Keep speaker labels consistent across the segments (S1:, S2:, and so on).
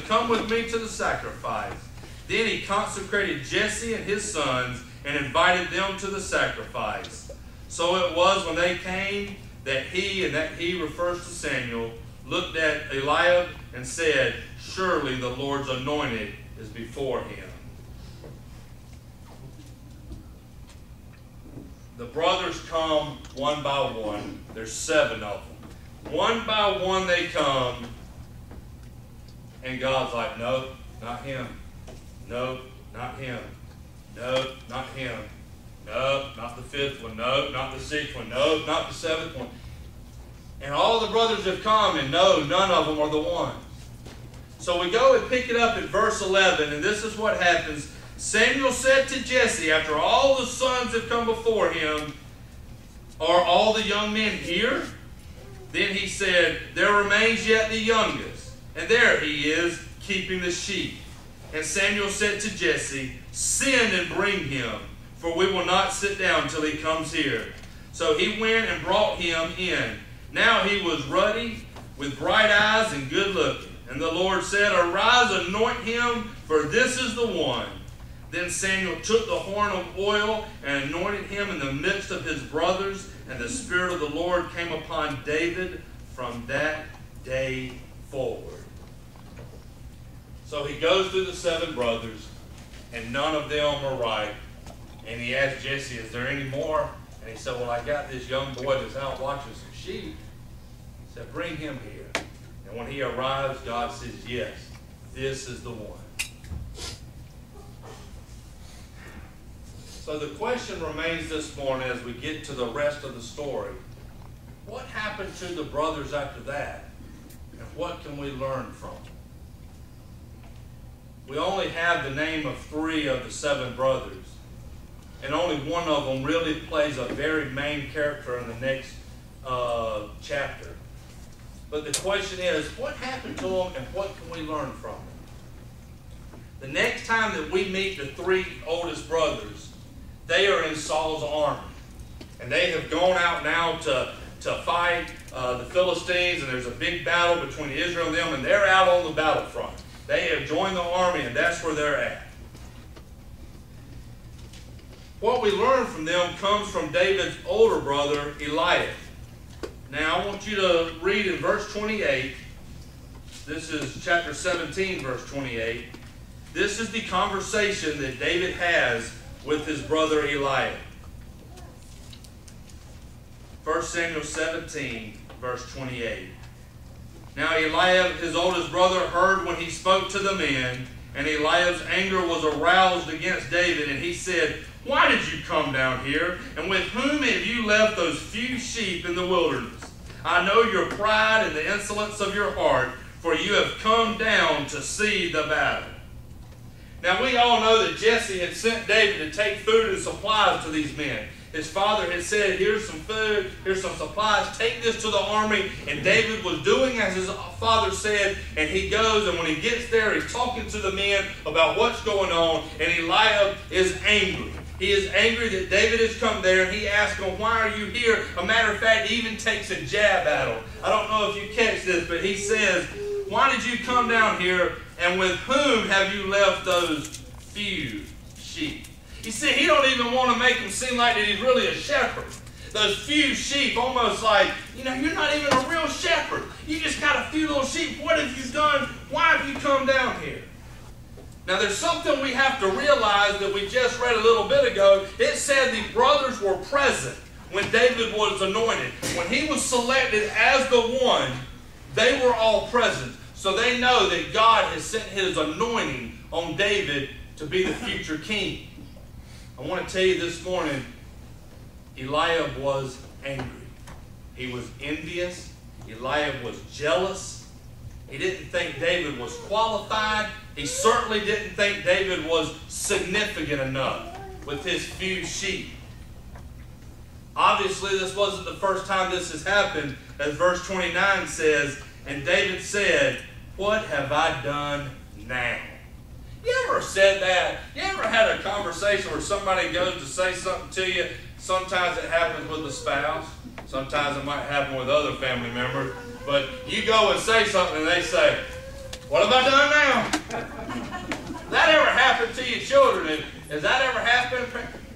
S1: come with me to the sacrifice. Then he consecrated Jesse and his sons and invited them to the sacrifice. So it was when they came that he refers to Samuel, looked at Eliab and said, surely the Lord's anointed is before him. The brothers come one by one. There's 7 of them. One by one they come, and God's like, no, not him. No, not him. No, not him. No, not the 5th one. No, not the 6th one. No, not the 7th one. And all the brothers have come, and no, none of them are the one. So we go and pick it up in verse 11, and this is what happens. Samuel said to Jesse, after all the sons have come before him, are all the young men here? Then he said, there remains yet the youngest, and there he is, keeping the sheep. And Samuel said to Jesse, send and bring him, for we will not sit down till he comes here. So he went and brought him in. Now he was ruddy, with bright eyes and good looking. And the Lord said, arise, anoint him, for this is the one. Then Samuel took the horn of oil and anointed him in the midst of his brothers, and the Spirit of the Lord came upon David from that day forward. So he goes through the 7 brothers, and none of them are right. And he asked Jesse, is there any more? And he said, well, I got this young boy that's out watching some sheep. He said, bring him here. And when he arrives, God says, yes, this is the one. So the question remains this morning as we get to the rest of the story. What happened to the brothers after that? And what can we learn from them? We only have the name of 3 of the 7 brothers. And only one of them really plays a very main character in the next chapter. But the question is, what happened to them and what can we learn from them? The next time that we meet the 3 oldest brothers, they are in Saul's army. And they have gone out now to fight the Philistines, and there's a big battle between Israel and them, and they're out on the battlefront. They have joined the army, and that's where they're at. What we learn from them comes from David's older brother, Eliab. Now, I want you to read in verse 28. This is chapter 17, verse 28. This is the conversation that David has with his brother Eliab. 1 Samuel 17, verse 28. Now Eliab, his oldest brother, heard when he spoke to the men, and Eliab's anger was aroused against David, and he said, why did you come down here? And with whom have you left those few sheep in the wilderness? I know your pride and the insolence of your heart, for you have come down to see the battle. Now we all know that Jesse had sent David to take food and supplies to these men. His father had said, here's some food, here's some supplies, take this to the army. And David was doing as his father said, and he goes, and when he gets there, he's talking to the men about what's going on, and Eliab is angry. He is angry that David has come there. He asks him, why are you here? A matter of fact, he even takes a jab at him. I don't know if you catch this, but he says, why did you come down here, and with whom have you left those few sheep? You see, he don't even want to make him seem like that he's really a shepherd. Those few sheep, almost like, you're not even a real shepherd. You just got a few little sheep. What have you done? Why have you come down here? Now, there's something we have to realize that we just read a little bit ago. It said the brothers were present when David was anointed. When he was selected as the one, they were all present. So they know that God has sent his anointing on David to be the future king. I want to tell you this morning, Eliab was angry. He was envious. Eliab was jealous. He didn't think David was qualified. He certainly didn't think David was significant enough with his few sheep. Obviously, this wasn't the first time this has happened, as verse 29 says, and David said, what have I done now? You ever said that? You ever had a conversation where somebody goes to say something to you? Sometimes it happens with a spouse. Sometimes it might happen with other family members. But you go and say something and they say, what have I done now? to your children. And has that ever happened?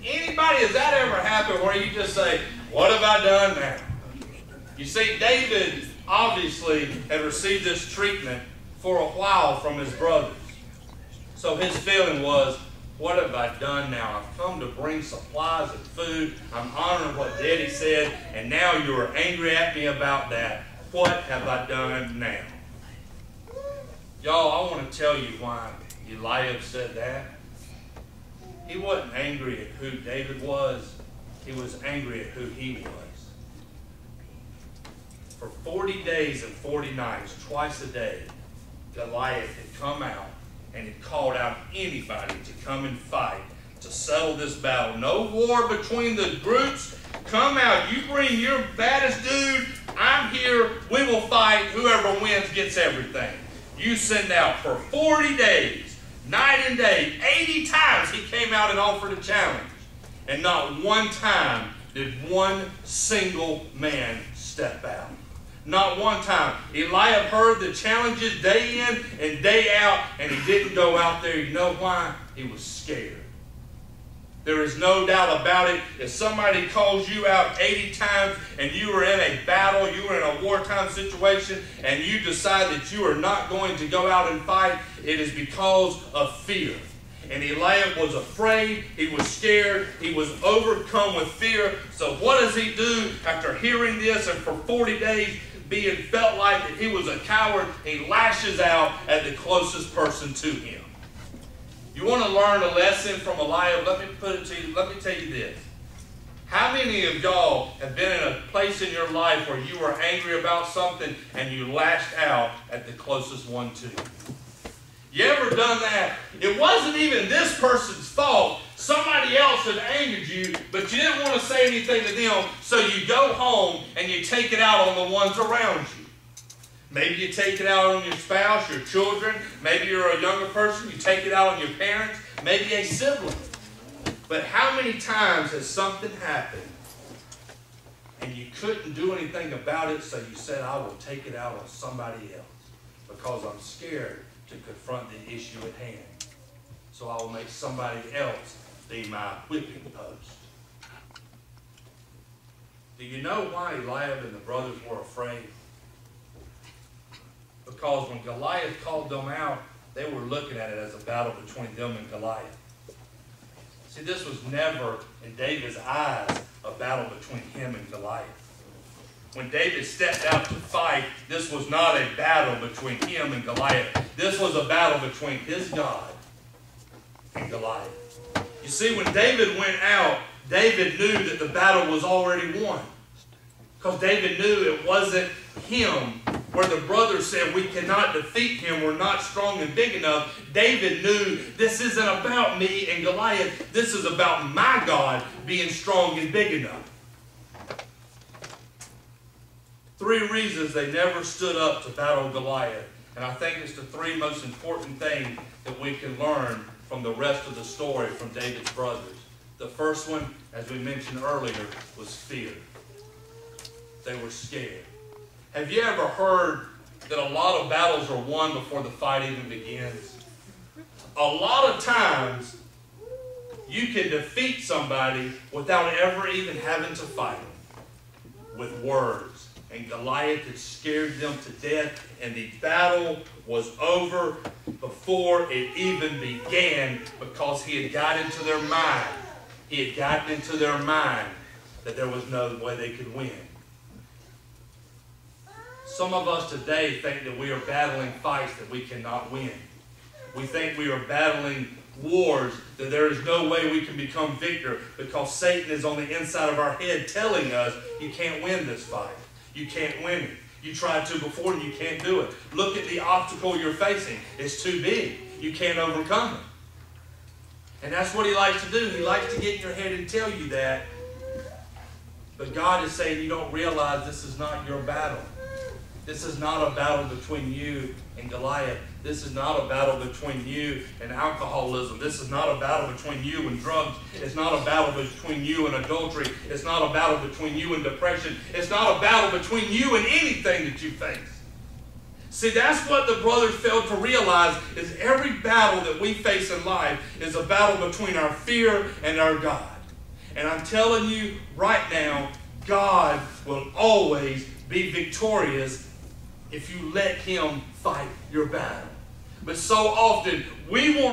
S1: Anybody, has that ever happened where you just say, what have I done now? You see, David obviously had received this treatment for a while from his brothers. So his feeling was, what have I done now? I've come to bring supplies and food. I'm honoring what Daddy said, and now you are angry at me about that. What have I done now? Y'all, I want to tell you why Eliab said that. He wasn't angry at who David was. He was angry at who he was. For 40 days and 40 nights, twice a day, Goliath had come out and had called out anybody to come and fight to settle this battle. No war between the groups. Come out. You bring your baddest dude. I'm here. We will fight. Whoever wins gets everything. You send out for 40 days, night and day. 80 times he came out and offered a challenge. And not one time did one single man step out. Not one time. Eliab heard the challenges day in and day out, and he didn't go out there. You know why? He was scared. There is no doubt about it. If somebody calls you out 80 times and you are in a battle, you are in a wartime situation, and you decide that you are not going to go out and fight, it is because of fear. And Eliab was afraid, he was scared, he was overcome with fear. So what does he do after hearing this and for 40 days being felt like that he was a coward? He lashes out at the closest person to him. You want to learn a lesson from Eliab? Let me put it to you. Let me tell you this. How many of y'all have been in a place in your life where you were angry about something and you lashed out at the closest one to you? You ever done that? It wasn't even this person's fault. Somebody else had angered you, but you didn't want to say anything to them, so you go home and you take it out on the ones around you. Maybe you take it out on your spouse, your children. Maybe you're a younger person, you take it out on your parents, maybe a sibling. But how many times has something happened and you couldn't do anything about it, so you said, I will take it out on somebody else because I'm scared to confront the issue at hand. So I will make somebody else be my whipping post. Do you know why Eliab and the brothers were afraid? Because when Goliath called them out, they were looking at it as a battle between them and Goliath. See, this was never, in David's eyes, a battle between him and Goliath. When David stepped out to fight, this was not a battle between him and Goliath. This was a battle between his God and Goliath. You see, when David went out, David knew that the battle was already won. Because David knew it wasn't him. Where the brothers said, we cannot defeat him, we're not strong and big enough. David knew this isn't about me and Goliath. This is about my God being strong and big enough. 3 reasons they never stood up to battle Goliath. And I think it's the 3 most important things that we can learn from the rest of the story from David's brothers. The first one, as we mentioned earlier, was fear. They were scared. Have you ever heard that a lot of battles are won before the fight even begins? A lot of times, you can defeat somebody without ever even having to fight them with words. And Goliath had scared them to death, and the battle was over before it even began because he had got into their mind. He had gotten into their mind that there was no way they could win. Some of us today think that we are battling fights that we cannot win. We think we are battling wars that there is no way we can become victor because Satan is on the inside of our head telling us you can't win this fight. You can't win it. You tried to before and you can't do it. Look at the obstacle you're facing. It's too big. You can't overcome it. And that's what he likes to do. He likes to get in your head and tell you that. But God is saying you don't realize this is not your battle. This is not a battle between you and Goliath. This is not a battle between you and alcoholism. This is not a battle between you and drugs. It's not a battle between you and adultery. It's not a battle between you and depression. It's not a battle between you and anything that you face. See, that's what the brothers failed to realize, is every battle that we face in life is a battle between our fear and our God. And I'm telling you right now, God will always be victorious if you let Him fight your battle. But so often, we want